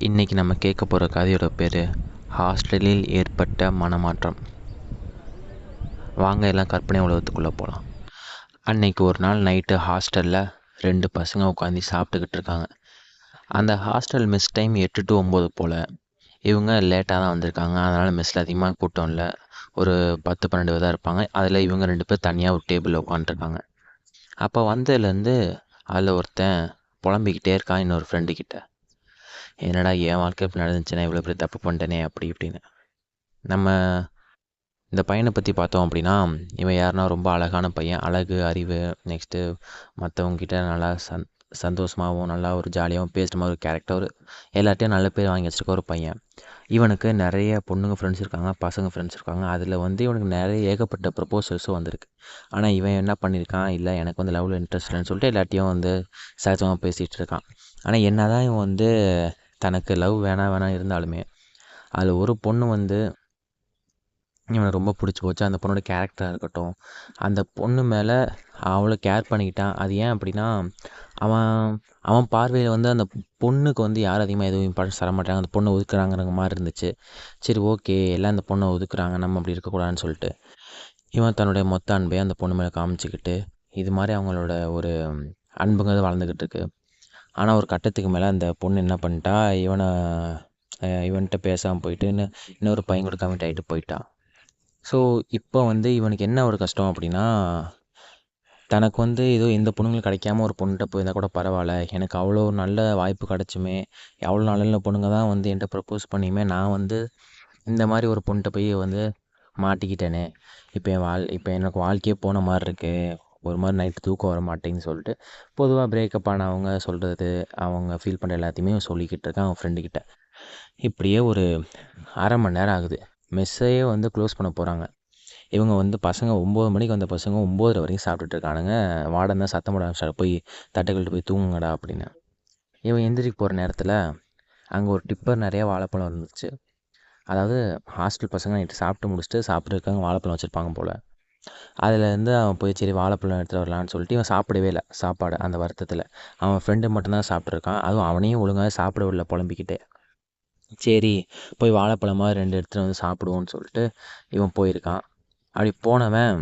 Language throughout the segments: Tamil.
இன்றைக்கி நம்ம கேட்க போகிற கதையோட பேர் ஹாஸ்டலில் ஏற்பட்ட மனமாற்றம். வாங்க எல்லாம் கற்பனை உலகத்துக்குள்ளே போகலாம். அன்னைக்கு ஒரு நாள் நைட்டு ஹாஸ்டலில் 2 பசங்க உட்காந்து சாப்பிட்டுக்கிட்டு இருக்காங்க. அந்த ஹாஸ்டல் மெஸ் டைம் 8 to 9 போல். இவங்க லேட்டாக தான் வந்திருக்காங்க. அதனால் மெஸ்ஸில் அதிகமாக கூட்டம் இல்லை. ஒரு 10-12 தான் இருப்பாங்க. அதில் இவங்க 2 பேர் தனியாக ஒரு டேபிளில் உட்காந்துருக்காங்க. அப்போ வந்ததுலேருந்து அதில் ஒருத்தன் புலம்பிக்கிட்டே இருக்கான் இன்னொரு ஃப்ரெண்டுக்கிட்ட. என்னடா என் வாழ்க்கை இப்படி நடந்துச்சுன்னா இவ்வளோ பெரிய தப்பு பண்ணிட்டேனே அப்படி இப்படின்னு. நம்ம இந்த பையனை பற்றி பார்த்தோம் அப்படின்னா, இவன் யாருன்னா ரொம்ப அழகான பையன். அழகு, அறிவு, நெக்ஸ்ட்டு மற்றவங்கக்கிட்ட நல்லா சந்தோஷமாகவும் நல்லா ஒரு ஜாலியாகவும் பேசுகிற மாதிரி ஒரு கேரக்டர், எல்லாத்தையும் நல்ல பேர் வாங்கி வச்சுருக்க ஒரு பையன். இவனுக்கு நிறைய பொண்ணுங்க ஃப்ரெண்ட்ஸ் இருக்காங்க, பசங்க ஃப்ரெண்ட்ஸ் இருக்காங்க. அதில் இவனுக்கு நிறைய ஏகப்பட்ட ப்ரப்போசல்ஸும் வந்திருக்கு. ஆனால் இவன் என்ன பண்ணியிருக்கான், இல்லை எனக்கு லவ்வில் இன்ட்ரெஸ்ட் இல்லைன்னு சொல்லிட்டு எல்லாத்தையும் சகஜமாக பேசிகிட்டு இருக்கான். ஆனால் என்ன தான் இவன் தனக்கு லவ் வேணாம் இருந்தாலுமே அதில் ஒரு பொண்ணு இவனை ரொம்ப பிடிச்சி போச்சு. அந்த பொண்ணோட கேரக்டராக இருக்கட்டும், அந்த பொண்ணு மேலே அவ்வளோ கேர் பண்ணிக்கிட்டான். அது ஏன் அப்படின்னா, அவன் அவன் பார்வையில் அந்த பொண்ணுக்கு யாரும் அதிகமாக எதுவும் இம்பார்ட்டன்ஸ் தர மாட்டாங்க. அந்த பொண்ணை ஒதுக்குறாங்கிற மாதிரி இருந்துச்சு. சரி, ஓகே, எல்லாம் அந்த பொண்ணை ஒதுக்குறாங்க, நம்ம அப்படி இருக்கக்கூடாதுன்னு சொல்லிட்டு இவன் தன்னுடைய மொத்த அன்பையும் அந்த பொண்ணு மேலே காமிச்சிக்கிட்டு இது மாதிரி அவங்களோட ஒரு அன்புங்கிறது வளர்ந்துக்கிட்டு இருக்கு. ஆனால் ஒரு கட்டத்துக்கு மேலே அந்த பொண்ணு என்ன பண்ணிட்டா, இவன்கிட்ட பேசாமல் போயிட்டு இன்னொரு பையன் கூட கமிட் ஆகிட்டு போயிட்டான். ஸோ இப்போ இவனுக்கு என்ன ஒரு கஷ்டம் அப்படின்னா, தனக்கு ஏதோ எந்த பொண்ணுங்களும் கிடைக்காம ஒரு பொண்ணுகிட்ட போயிருந்தால் கூட பரவாயில்ல, எனக்கு அவ்வளோ நல்ல வாய்ப்பு கிடச்சுமே, எவ்வளோ நல்ல நல்ல பொண்ணுங்க தான் என்கிட்ட ப்ரப்போஸ் பண்ணியுமே நான் இந்த மாதிரி ஒரு பொண்ணுகிட்ட போய் மாட்டிக்கிட்டேனே, இப்போ எனக்கு வாழ்க்கையே போன மாதிரி இருக்குது, ஒரு மாதிரி நைட்டு தூக்கம் வர மாட்டேங்குன்னு சொல்லிட்டு பொதுவாக பிரேக்கப் ஆனவங்க சொல்கிறது, அவங்க ஃபீல் பண்ணுற எல்லாத்தையுமே சொல்லிக்கிட்டு இருக்கான் அவன் ஃப்ரெண்டுக்கிட்ட. இப்படியே ஒரு அரை மணி நேரம் ஆகுது. மெஸ்ஸையே க்ளோஸ் பண்ண போகிறாங்க. இவங்க பசங்க 9 மணிக்கு வந்த பசங்க 9:30 வரைக்கும் சாப்பிட்டுட்டு இருக்கானுங்க. வார்டன் தான் சத்தம் போட ஆரம்பிச்சாரு, போய் தட்டுக்கள்கிட்ட போய் தூங்குங்கடா அப்படின்னு. இவன் எந்திரிக்கு போகிற நேரத்தில் அங்கே ஒரு டிப்பர் நிறையா வாழைப்பழம் இருந்துச்சு. அதாவது ஹாஸ்டல் பசங்க நைட்டு சாப்பிட்டு முடிச்சுட்டு சாப்பிட்ருக்காங்க, வாழைப்பழம் வச்சுருப்பாங்க போல். அதிலேருந்து அவன் போய் சரி வாழைப்பழம் எடுத்துகிட்டு வரலான்னு சொல்லிட்டு இவன் சாப்பிடவே இல்லை சாப்பாடு. அந்த வருத்தத்தில் அவன் ஃப்ரெண்டு மட்டும்தான் சாப்பிட்ருக்கான். அதுவும் அவனையும் ஒழுங்காக சாப்பிட விடல புலம்பிக்கிட்டே. சரி, போய் வாழைப்பழமாக 2 எடுத்துகிட்டு சாப்பிடுவோன்னு சொல்லிட்டு இவன் போயிருக்கான். அப்படி போனவன்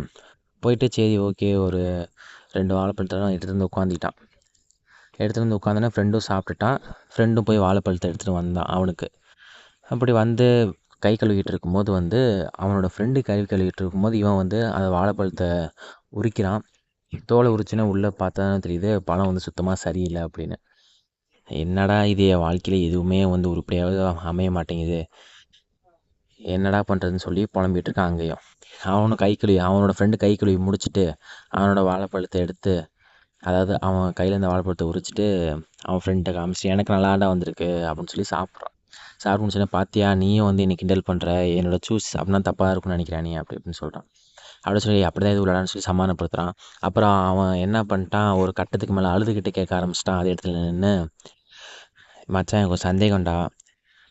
போயிட்டு சரி, ஓகே, ஒரு 2 வாழைப்பழத்தெல்லாம் எடுத்துகிட்டு உட்காந்துக்கிட்டான். எடுத்துகிட்டு உட்காந்தோன்னே ஃப்ரெண்டும் சாப்பிட்டுட்டான். ஃப்ரெண்டும் போய் வாழைப்பழத்தை எடுத்துகிட்டு வந்தான் அவனுக்கு. அப்படி கை கழுவிக்கிட்டு இருக்கும்போது அவனோட ஃப்ரெண்டு கை கழுவிக்கிட்டு இருக்கும்போது இவன் அந்த வாழைப்பழத்தை உரிக்கிறான். தோலை உரிச்சுன்னா உள்ளே பார்த்தா தான் தெரியுது பழம் சுத்தமாக சரியில்லை அப்படின்னு. என்னடா இது, என் வாழ்க்கையில் எதுவுமே உருப்படியாவது அமைய மாட்டேங்குது, என்னடா பண்ணுறதுன்னு சொல்லி புலம்பிகிட்டு இருக்கான். அங்கேயும் அவனோட ஃப்ரெண்டு கை கழுவி முடிச்சுட்டு அவனோட வாழைப்பழத்தை எடுத்து, அதாவது அவன் கையில் இருந்த வாழைப்பழத்தை உரிச்சிட்டு அவன் ஃப்ரெண்ட்டை காமிச்சிட்டு எனக்கு நல்லாடா வந்திருக்கு அப்படின்னு சொல்லி சாப்பிட்றான். சாப்பிட்டு முடிச்சோன்னே, பார்த்தியா நீயும் என்னை கிண்டல் பண்ணுற, என்னோடய சூஸ் அப்படின்னா தப்பாக இருக்குன்னு நினைக்கிறேன் நீ அப்படி இப்படின்னு சொல்கிறான். அப்படின்னு சொல்லி அப்படி தான் இது விளையாடான்னு சொல்லி சமாதானப்படுத்துகிறான். அப்புறம் அவன் என்ன பண்ணிட்டான், ஒரு கட்டத்துக்கு மேலே அழுதுகிட்டு கேட்க ஆரம்பிச்சிட்டான். அதே இடத்துல நின்று, மச்சான் எனக்கு ஒரு சந்தேகம்டா,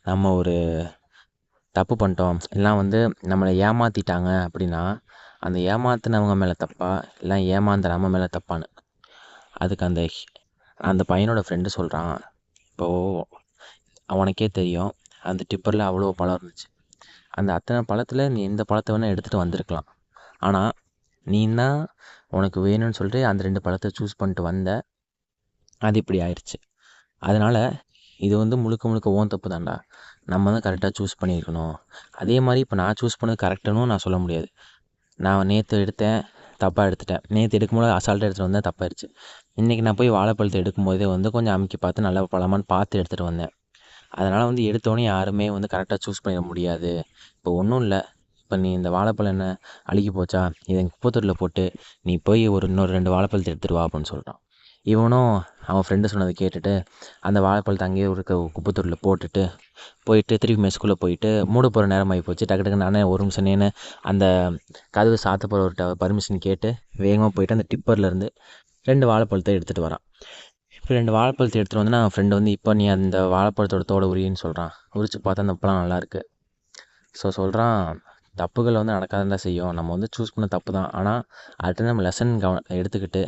நம்ம ஒரு தப்பு பண்ணிட்டோம், எல்லாம் நம்மளை ஏமாற்றிட்டாங்க அப்படின்னா அந்த ஏமாத்தினவங்க மேலே தப்பா இல்லை ஏமாந்த நம்ம மேலே தப்பான்னு. அதுக்கு அந்த பையனோட ஃப்ரெண்டு சொல்கிறான், இப்போது அவனுக்கே தெரியும் அந்த டிப்பரில் அவ்வளோ பழம் இருந்துச்சு. அந்த அத்தனை பழத்தில் நீ எந்த பழத்தை வேணால் எடுத்துகிட்டு வந்திருக்கலாம். ஆனால் நீன்னா உனக்கு வேணும்னு சொல்லிட்டு அந்த 2 பழத்தை சூஸ் பண்ணிட்டு வந்த, அது இப்படி ஆயிடுச்சு. அதனால் இது முழுக்க முழுக்க ஓன் தப்பு தான்டா, நம்ம தான் கரெக்டாக சூஸ் பண்ணியிருக்கணும். அதே மாதிரி இப்போ நான் சூஸ் பண்ணது கரெக்டுன்னு நான் சொல்ல முடியாது. நான் நேற்று எடுத்தேன், தப்பாக எடுத்துட்டேன். நேற்று எடுக்கும்போது அசால்ட்டாக எடுத்துகிட்டு வந்தேன், தப்பாயிடுச்சு. இன்றைக்கி நான் போய் வாழைப்பழத்தை எடுக்கும்போதே கொஞ்சம் அமுக்கி பார்த்து நல்ல பழமான்னு பார்த்து எடுத்துகிட்டு வந்தேன். அதனால் எடுத்தோடனே யாருமே கரெக்டாக சூஸ் பண்ணிட முடியாது. இப்போ ஒன்றும் இல்லை, இப்போ நீ இந்த வாழைப்பழம் என்ன அழுகி போச்சா, இதை குப்பைத்தொட்டியில் போட்டு நீ போய் இன்னொரு 2 வாழைப்பழத்தை எடுத்துகிட்டு வா அப்படின்னு சொல்கிறான். இவனும் அவன் ஃப்ரெண்டு சொன்னதை கேட்டுட்டு அந்த வாழைப்பழத்தை அங்கேயே இருக்க குப்பைத்தொட்டியில் போயிட்டு திருப்பி மெஸ்குள்ளே போயிட்டு மூட போகிற நேரம் ஆகி போச்சு. டக்கு நானே ஒரு நிமிஷம் நேன்னு அந்த கதவு சாத்த போகிற ஒரு பர்மிஷன் கேட்டு வேகமாக போயிட்டு அந்த டிப்பர்லேருந்து 2 வாழைப்பழத்தை எடுத்துகிட்டு வரான். இப்போ 2 வாழைப்பழத்தை எடுத்துகிட்டு அவன் ஃப்ரெண்டு இப்போ நீ அந்த வாழைப்பழத்தோட தோலை உரின்னு சொல்கிறான். உரித்து பார்த்தா அந்த பழம் நல்லாயிருக்கு. ஸோ சொல்கிறான், தப்புகள் நடக்காதான் தான் செய்யும், நம்ம சூஸ் பண்ண தப்பு தான், ஆனால் அடுத்து நம்ம லெசன் எடுத்துக்கிட்டு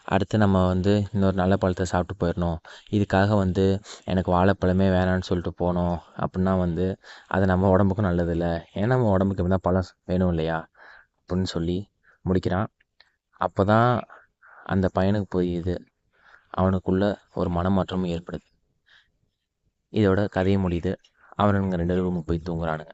அடுத்து நம்ம வந்து இன்னொரு நல்ல பழத்தை சாப்பிட்டு போயிடணும். இதுக்காக வந்து எனக்கு வாழைப்பழமே வேணான்னு சொல்லிட்டு போனோம் அப்புடின்னா வந்து அது நம்ம உடம்புக்கும் நல்லதில்ல. ஏன்னா நம்ம உடம்புக்கு இருந்தால் பழம் வேணும் இல்லையா அப்படின்னு சொல்லி முடிக்கிறான். அப்போ தான் அந்த பையனுக்கு புரியுது, அவனுக்குள்ள ஒரு மனமாற்றமும் ஏற்படுது. இதோட கதையை முடியுது. அவனுங்க 2 பேரும் ரூமுக்கு போய் தூங்குறானுங்க.